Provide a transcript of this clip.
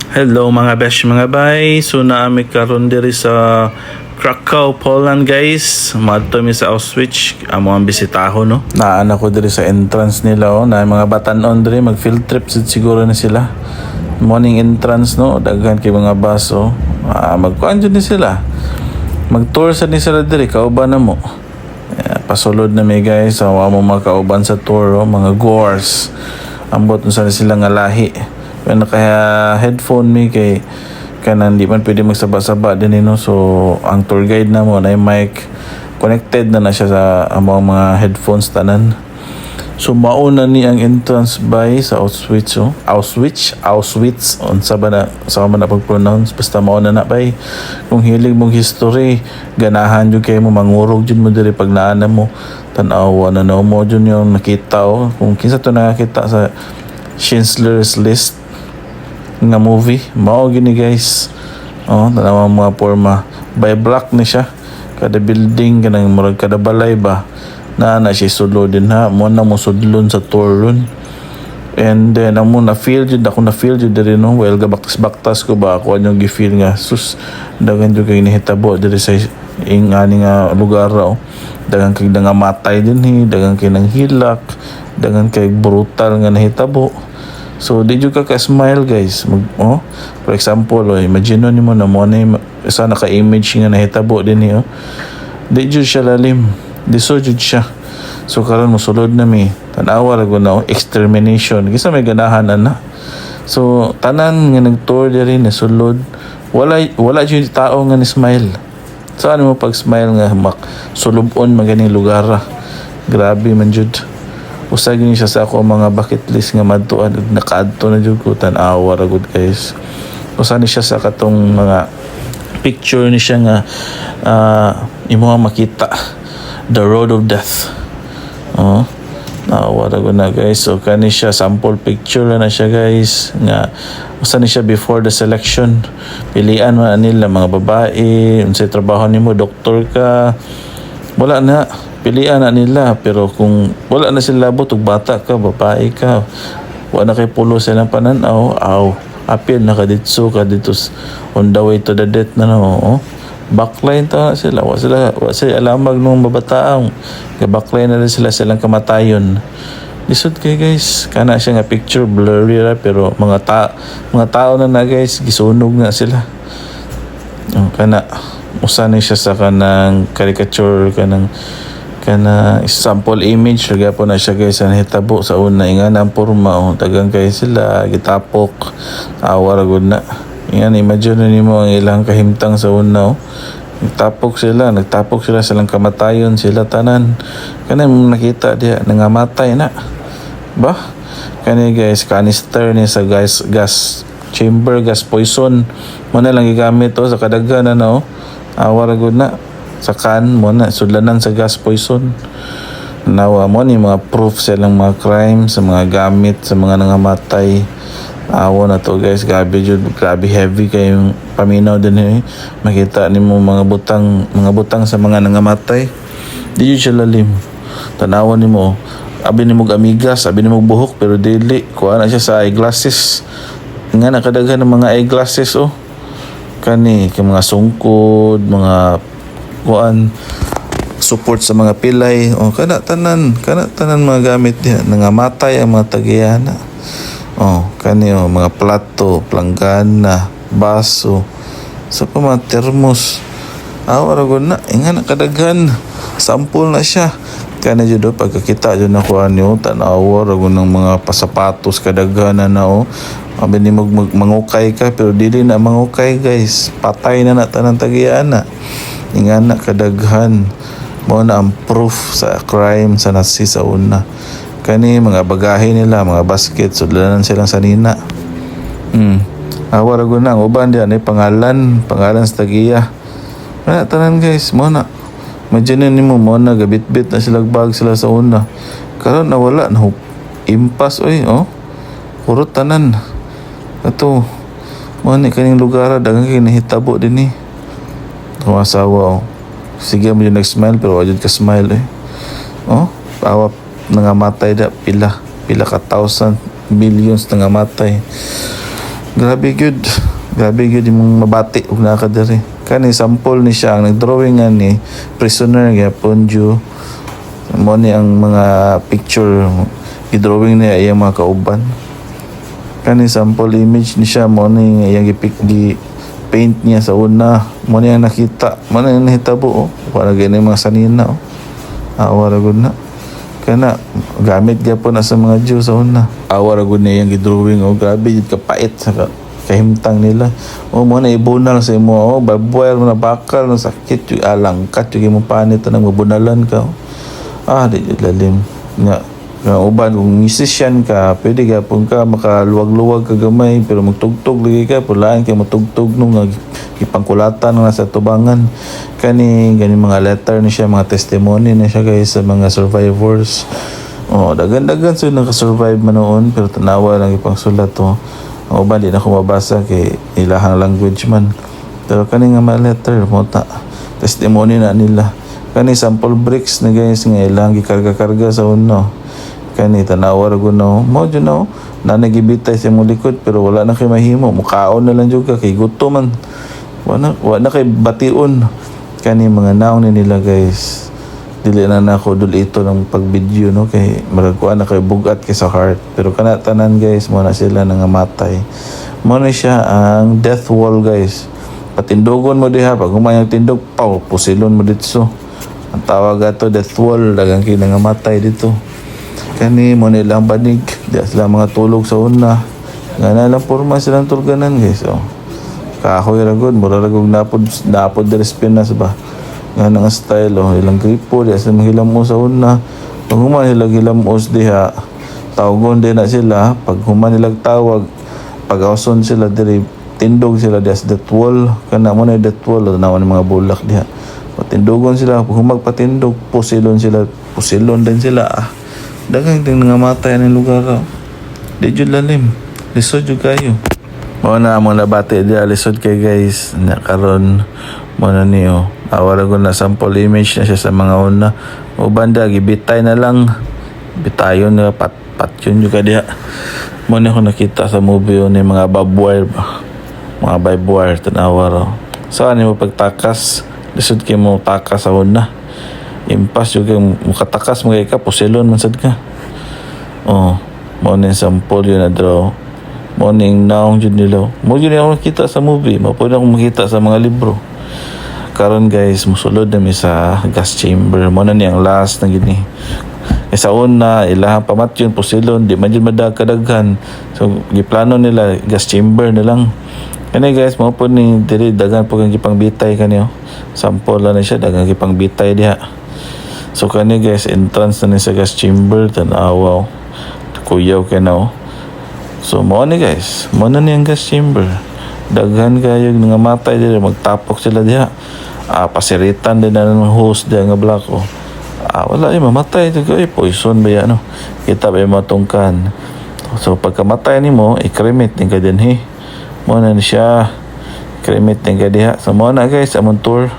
Hello mga besh mga bay. So naami karon diri sa Krakow, Poland guys. Madto mi sa Auschwitz. Amo ang bisitahon no. Naan ako diri sa entrance nila na mga batan-on diri mag field trip siguro na sila. Morning entrance no, daghan kay mga baso. Magkuan jud ni sila. Mag-tour sa ni sila diri kauban na mo. Pasulod na mi guys. Awa mo makauban sa tour mga gores. Ambot sa sila nga lahi. Kaya headphone mi kay kanan di man pwede magsaba-saba din no, so ang tour guide na mo na yung mic connected na siya sa among mga headphones tanan. So mauna ni ang entrance by sa Auschwitz Auschwitz unsa ba na sa man na pag-pronounce basta mauna na bay. Kung hilig mong history ganahan jud kay mo mangurog jud mo diri pag naana mo tan-awa na mo jud yung nakita kung kinsa to nakita sa Schindler's List nga movie mao gini guys tanawa mga forma by block ni siya kada building kanang murag kada balay ba na siya sulod din ha mo na mo sudlon sa tour ron. And then amo na feel jud diri no well gabaktas ko ba ako anyo gi-feel nga sus dagan jud kay nihitabo diri sa ani nga lugar dagan kay nga matay din dagan kay nang hilak dagan kay brutal nga nahitabo. So di jud ka smile guys. For example, imagine nimo na mo na isa naka-image nga nahitabo din Di jud siya lalim. Di so jud siya. So karon mosulod na mi. Tanawa ra gud na extermination. Kisa may ganahan na. So tanan nga nag-tour diri na sulod. Wala jud tao nga ni smile. Saan mo pag smile nga sulubon maganing lugar. Grabe man jud. Usag ni siya sa ako mga bucket list nga madtuan nakaadto na jud ko tan-awa ra gud guys. Usa ni siya sa katong mga picture ni siya nga imo makita the road of death. Naawa ra gud na guys. So kani siya sample picture na siya guys nga usa ni siya before the selection. Pilian man nila mga babae, unsay trabaho nimo, doktor ka. Wala na pilian na nila pero kung wala na sila butog bata ka babae ka wala na kay pulo silang pananaw apil na kaditso ka dito on the way to the death na backline ta sila wala sila alamag nung babataang backline na rin silang kamatayon. Lisod kay guys kana siya nga picture blurry ra pero mga tao na guys gisunog na sila kana usa ni siya sa kanang caricature kanang sample image lagya po na siya guys ang hitabo sa una ingan ang porma tagang kay sila gitapok awar gud na ingan imagine nimo ang ilang kahimtang sa una nagtapok sila silang kamatayon sila tanan kanang nakita diha nangamatay na ba kani guys canister ni sa gas chamber gas poison mo na lang gigamit sa kadaghanan awar gud na sa kan mo na sudlanan sa gas poison nawa mo ni mga proof sa ilang mga crime sa mga gamit sa mga nangamatay awo na to guys grabe heavy kayong paminaw din makita nimo mga butang sa mga nangamatay di jud siya lalim tanawan nimo abi nimo amigas abi nimo buhok pero dili kuha na siya sa eyeglasses nga nakadaghan ng mga eyeglasses kani kay mga sungkod mga kuan support sa mga pilay kana tanan mga gamit niya nangamatay ang mga tagiyana kani mga plato planggana baso sa mga termos awara gud na ingan kadaghan sample na siya kana jud pagkakita jud na kuan niyo tanawa ra gud ng mga pasapatos kadaghan na abi ni mangukay ka pero dili na mangukay guys patay na tanan tagiyana ingana kadaghan mo na ang proof sa crime sa Nazi sa una kani mga bagahe nila mga basket sudlanan silang sanina awara gud na uban diyan pangalan sa tagiya tanan guys mo na imagine nimo mo na gabit-bit na sila bag sila sa una karon nawala na impas kurot tanan ato mo ni kaning lugar daghang kay nahitabo dinhi asawa sige mo yung nag-smile pero wajud ka smile pawa nangamatay pila ka thousand millions nangamatay Grabe good. Grabe good imong mabati ug naa ka diri. Kani sample ni siya ang nagdrawing nga ni prisoner gyapon Jew. Mo ni ang mga picture gidrawing niya iyang mga kauban. Kani sample image ni siya mo ni iyang gi paint niya sa una. Mo ni ang nakita, mo ni ang nahitabo oh. Wala gani mga sanina oh. Awa ra gud na. Kana gamit gyapon na sa mga Jew sa una. Awa ra gud niya iyang gidrawing oh. Grabe jud kapait sa kahimtang nila. O mo na ibunal sa imo, o babuel mo na bakal, na sakit, yung alangkat, yung imong panit, na mabunalan ka. Di lalim. Nga uban, kung musician ka, pwede ka kung ka makaluwag-luwag ka gamay, pero magtugtog lagi ka, pulaan ka matugtog nung ipangkulatan na sa tubangan. Gani mga letter ni siya, mga testimony na siya guys sa mga survivors. Dagan-dagan so nakasurvive man noon, pero tanawa lang ipang sulat to. O ba, di na ko mabasa kay ilahang language man. Pero kani nga mga letter, mota, testimony na nila. Kani sample bricks na guys nga ilang gikarga-karga sa uno. Kani tanawa ra guno, mo dyan no, na nagibitay sa mong likod pero wala na kay mahimo. Mukaon na lang juga kay guto man. Wala kay bation. Kani mga naong ni nila guys. Dili na nako dulito ng pag-video no kay maragkuan na kay bugat kay sa heart, pero kana tanan guys mo na sila nangamatay. Mo na siya ang death wall guys. Patindogon mo diha pag humayang tindog pusilon mo dito. Ang tawag ato death wall, dagang kay nangamatay dito. Kani mo nilang banig, di sila mga tulog sa una. Nga lang porma silang tulganan guys. Kahoy ra gud, mura ra gud napod Pinas ba. Nga nga style ilang gripo di sa mahilamos sa una. Pag human nilag hilamos diha, tawagon din na sila. Pag human nilag tawag, pag auson sila diri tindog sila diha sa death wall. Kana mo na death wall naman mga bulak diha. Patindogon sila, pag humagpatindog pusilon din sila. Dagang din nangamatay ng lugar. Di jud lalim, lisod jud kayo. Mo na mo nabati diha lisod kay guys na karon mo na niyo. Awala ko na sample image na siya sa mga una. O banda, gibitay na lang. Bitayon na patyon yung kadiha. Muna ko nakita sa movie yun yung mga barbed wire ba. Mga barbed wire, tanawa raw. Saan mo pagtakas? Lisod kayo mo takas sa una. Impas yung kayo mukatakas mo kayo ka, pusilon man sad ka. Muna yung sample yun na draw. Muna yung naong yun nila. Muna yun ako nakita sa movie. Mapwede akong makita sa mga libro. Karon guys, musulod na mi sa gas chamber. Mo na niyang last na gini. Sa una, ilahang pamatyon pusilon, di man jud madagkadaghan. So giplano nila gas chamber na lang. Kani guys, mo po ni diri dagan po kang gipang bitay kaniyo. Sample na siya dagan gipang bitay diha. So kani guys, entrance na ni sa gas chamber tanawa. Kuyaw kay So mo ni guys, mo na niyang gas chamber. Daghan kayo nga matay diri, magtapok sila diha. Pasiritan din na ng host diya nga black wala mamatay poison ba yan kita ba matungkan. So pagkamatay ni mo i-cremate din ka din mo na siya cremate din ka diha. So mo na guys among tour.